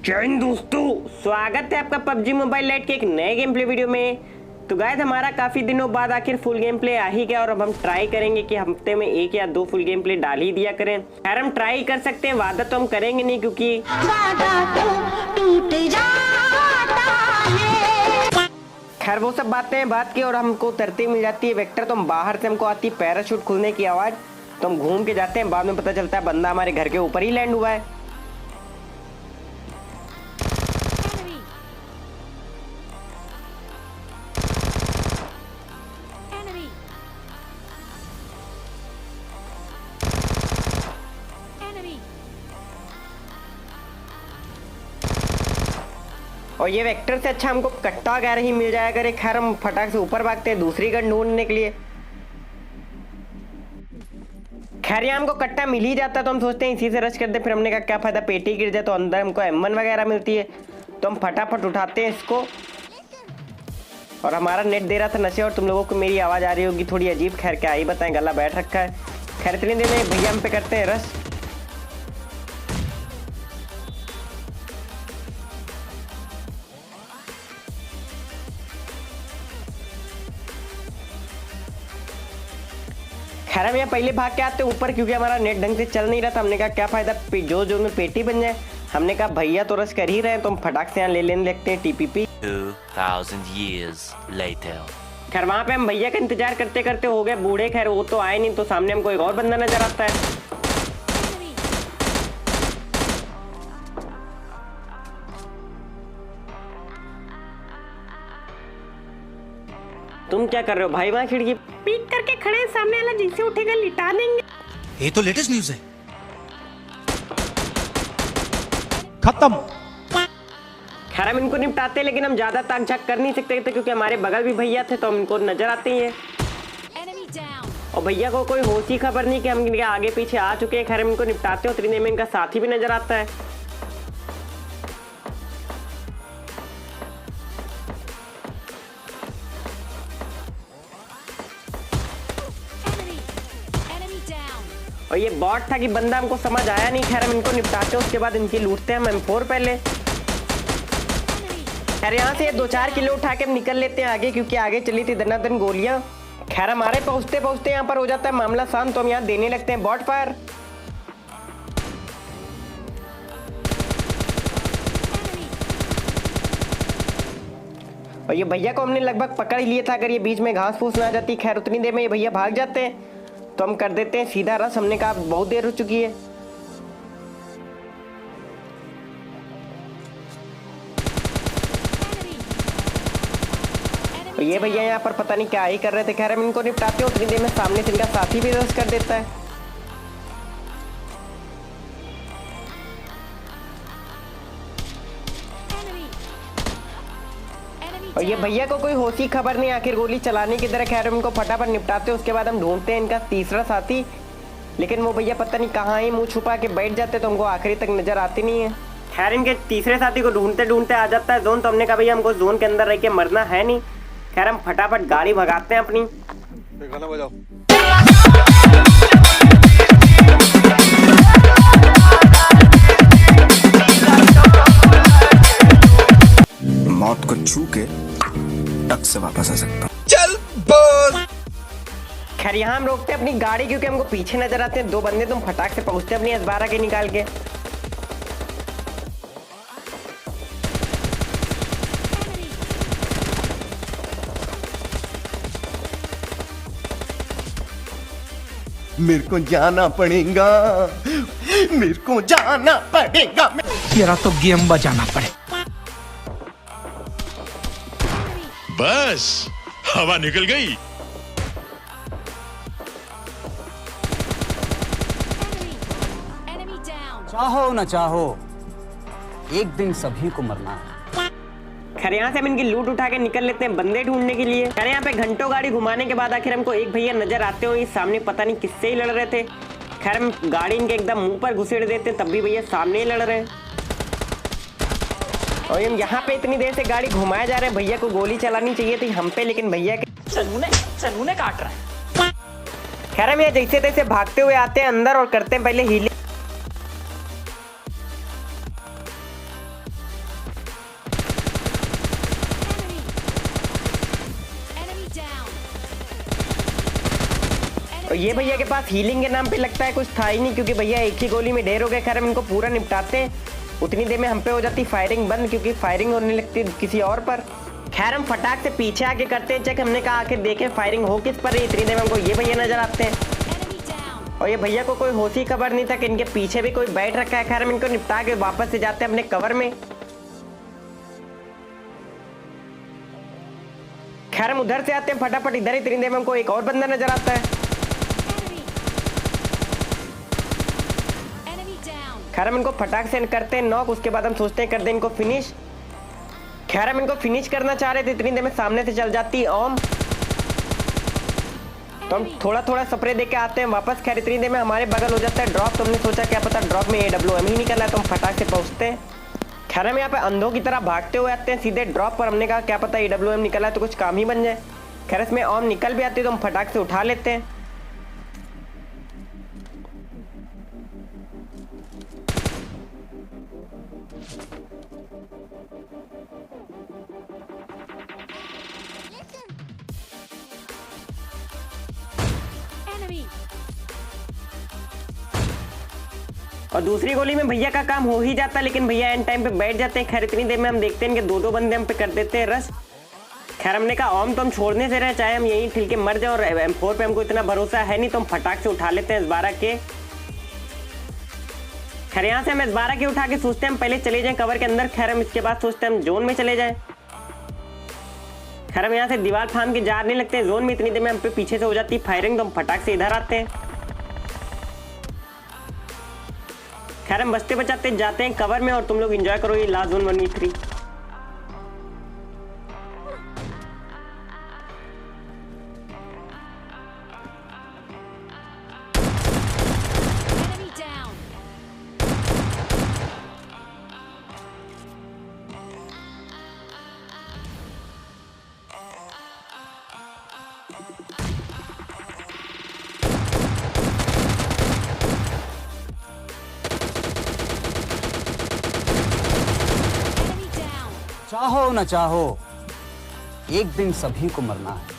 जय हिंद दोस्तों, स्वागत है आपका पबजी मोबाइल लाइट के एक नए गेम प्ले वीडियो में। तो गाइस हमारा काफी दिनों बाद आखिर फुल गेम प्ले आ ही गया और अब हम ट्राई करेंगे कि हफ्ते में 1 या 2 फुल गेम प्ले डाल ही दिया करें। खैर हम ट्राई कर सकते हैं, वादा तो हम करेंगे नहीं क्योंकि खैर वो सब बातें बात की और हमको तरतीब मिल जाती है वेक्टर, तो हम बाहर से हमको आती है पैराशूट खुलने की आवाज, तो हम घूम के जाते हैं। बाद में पता चलता है बंदा हमारे घर के ऊपर ही लैंड हुआ है। और ये वेक्टर से अच्छा हमको कट्टा वगैरह ही मिल जाया करे। खैर हम फटाक से ऊपर भागते हैं दूसरी गन ढूंढने के लिए। खैर यहाँ हमको कट्टा मिल ही जाता है तो हम सोचते हैं इसी से रश कर दे। फिर हमने कहा क्या फायदा, पेटी गिर जाए तो अंदर हमको M1 वगैरह मिलती है, तो हम फटाफट उठाते हैं इसको। और हमारा नेट दे रहा था नशे और तुम लोगों को मेरी आवाज़ आ रही होगी थोड़ी अजीब। खैर क्या ही बताएं, गला बैठ रखा है। खैर इतनी देर में भैया हम पे करते हैं रश। खैर हम यहाँ पहले भाग के आते ऊपर क्योंकि हमारा नेट ढंग से चल नहीं रहा था। हमने कहा क्या फायदा जो में पेटी बन जाए। हमने कहा भैया तो रश कर ही रहे हैं तो हम फटाक से यहाँ लेने लगते हैं TPP। 2000 years later। खैर वहाँ पे हम भैया का इंतजार करते करते हो गए बूढ़े। खैर वो तो आए नहीं, तो सामने हमको एक और बंदा नजर आता है। तुम क्या कर रहे हो भाई? वहाँ खिड़की पीट करके खड़े हैं, सामने वाला जिसे उठेगा लिटा देंगे। ये तो लेटेस्ट न्यूज़ है। खत्म। खैर हम इनको निपटाते, लेकिन हम ज्यादा ताक झाक कर नहीं सकते थे क्योंकि हमारे बगल भी भैया थे, तो हम इनको नजर आते ही है। और भैया को कोई होश ही खबर नहीं कि हम इनके आगे पीछे आ चुके हैं। खैर हम इनको निपटाते हैं, उतनी देर में इनका साथी भी नजर आता है। और ये बॉट था कि बंदा हमको समझ आया नहीं। खैर हम इनको निपटाते हैं, उसके बाद इनकी लूटते हैं हम M4 पहले। खैर यहाँ से 2-4 किलो उठा के हम निकल लेते हैं आगे क्योंकि आगे चली थी दनादन गोलियां। खैर हमारे पहुंचते पहुंचते यहाँ पर हो जाता है मामला शांत, तो हम यहाँ देने लगते हैं बॉट फायर। और ये भैया को हमने लगभग पकड़ लिया था अगर ये बीच में घास फूस ना आ जाती। खैर उतनी देर में ये भैया भाग जाते हैं तो हम कर देते हैं सीधा रस। हमने कहा बहुत देर हो चुकी है। तो ये भैया यहाँ पर पता नहीं क्या ही कर रहे थे। खैर हम इनको निपटाते हैं, उतनी देर में सामने से इनका साथी भी रस कर देता है। और ये भैया को कोई होश ही खबर नहीं आखिर गोली चलाने की तरह। खैर हम इनको फटाफट निपटाते हैं, उसके बाद हम ढूंढते हैं इनका तीसरा साथी, लेकिन वो भैया पता नहीं कहाँ ही मुंह छुपा के बैठ जाते तो हमको आखिरी तक नजर आती नहीं है। खैर इनके तीसरे साथी को ढूंढते ढूंढते आ जाता है जोन, तो हमने कहा भैया हमको जोन के अंदर रह के मरना है नहीं। खैर हम फटाफट गाड़ी भगाते हैं अपनी। गाना बजाओ। मौत को छू के टक से वापस आ सकता हूं। चल बोल। खैर यहाँ हम रोकते हैं अपनी गाड़ी क्योंकि हमको पीछे नजर आते हैं 2 बंदे। तुम फटाक से पहुंचते अपनी S12 के निकाल के। मेरे को जाना पड़ेगा, मेरे को जाना पड़ेगा। तेरा तो गेम बजाना पड़े। बस हवा निकल गई। चाहो न चाहो एक दिन सभी को मरना है। खैर यहाँ से हम इनकी लूट उठा के निकल लेते हैं बंदे ढूंढने के लिए। खैर यहाँ पे घंटों गाड़ी घुमाने के बाद आखिर हमको एक भैया नजर आते हो, ये सामने पता नहीं किससे ही लड़ रहे थे। खैर हम गाड़ी इनके एकदम मुंह पर घुसेड़ देते हैं, तब भी भैया सामने ही लड़ रहे हैं। और हम यहाँ पे इतनी देर से गाड़ी घुमाए जा रहे हैं। भैया को गोली चलानी चाहिए थी हम पे, लेकिन भैया के चलूने काट रहा है। खैर हम यहाँ जैसे तैसे भागते हुए आते हैं अंदर और करते हैं पहले हीलिंग। और ये भैया के पास हीलिंग के नाम पे लगता है कुछ था ही नहीं, क्योंकि भैया एक ही गोली में ढेर हो गए। खैर हम इनको पूरा निपटाते, उतनी देर में हम पे हो जाती फायरिंग बंद, क्योंकि फायरिंग होने लगती किसी और पर। खैर हम फटाक से पीछे आके करते हैं चेक। हमने कहा आखिर देखें फायरिंग हो किस पर है। इतनी देर में हमको ये भैया नजर आते हैं और ये भैया को कोई होश ही खबर नहीं था कि इनके पीछे भी कोई बैठ रखा है। खैर हम इनको निपटा के वापस से जाते हैं अपने कवर में। खैर हम उधर से आते हैं फटाफट इधर। इतनी देर में हमको एक और बंदा नजर आता है। खैर हम इनको फटाक से करते हैं नॉक, उसके बाद हम सोचते हैं कर दें इनको फिनिश। खैर हम इनको फिनिश करना चाह रहे थे, इतनी देर में सामने से चल जाती ओम, तो हम थोड़ा थोड़ा स्प्रे दे के आते हैं वापस। खैर इतनी देर में हमारे बगल हो जाता है ड्रॉप, तो हमने सोचा क्या पता ड्रॉप में AWM ही निकला है, तो हम फटाक से पहुंचते हैं। खैर हम यहाँ पे अंधों की तरह भागते हुए आते हैं सीधे ड्रॉप पर। हमने कहा क्या पता AWM निकला है तो कुछ काम ही बन जाए। खैर इसमें ओम निकल भी आती है तो हम फटाक से उठा लेते हैं। और दूसरी गोली में भैया का काम हो ही जाता, लेकिन भैया एंड टाइम पे बैठ जाते हैं। खैर इतनी देर में हम देखते हैं कि दो बंदे हम पे कर देते हैं रश। खैर हमने कहा ओम तो हम छोड़ने से रहे, चाहे हम यहीं ठिल के मर जाए, और M4 पे हमको इतना भरोसा है नहीं, तो हम फटाक से उठा लेते हैं S12 के। खैर यहाँ से हम S12 के उठा के सोचते हैं हम पहले चले जाएं कवर के अंदर। खैर हम इसके बाद सोचते हैं हम जोन में चले जाएं। खैर हम यहाँ से दीवार फांद के जा नहीं लगते जोन में। इतनी देर में हम पे पीछे से हो जाती फायरिंग, तो हम फटाक से इधर आते हैं। खैर हम बचते बचाते जाते हैं कवर में, और तुम लोग एंजॉय करो ये लास्ट जोन 1v3। चाहो न चाहो, एक दिन सभी को मरना है।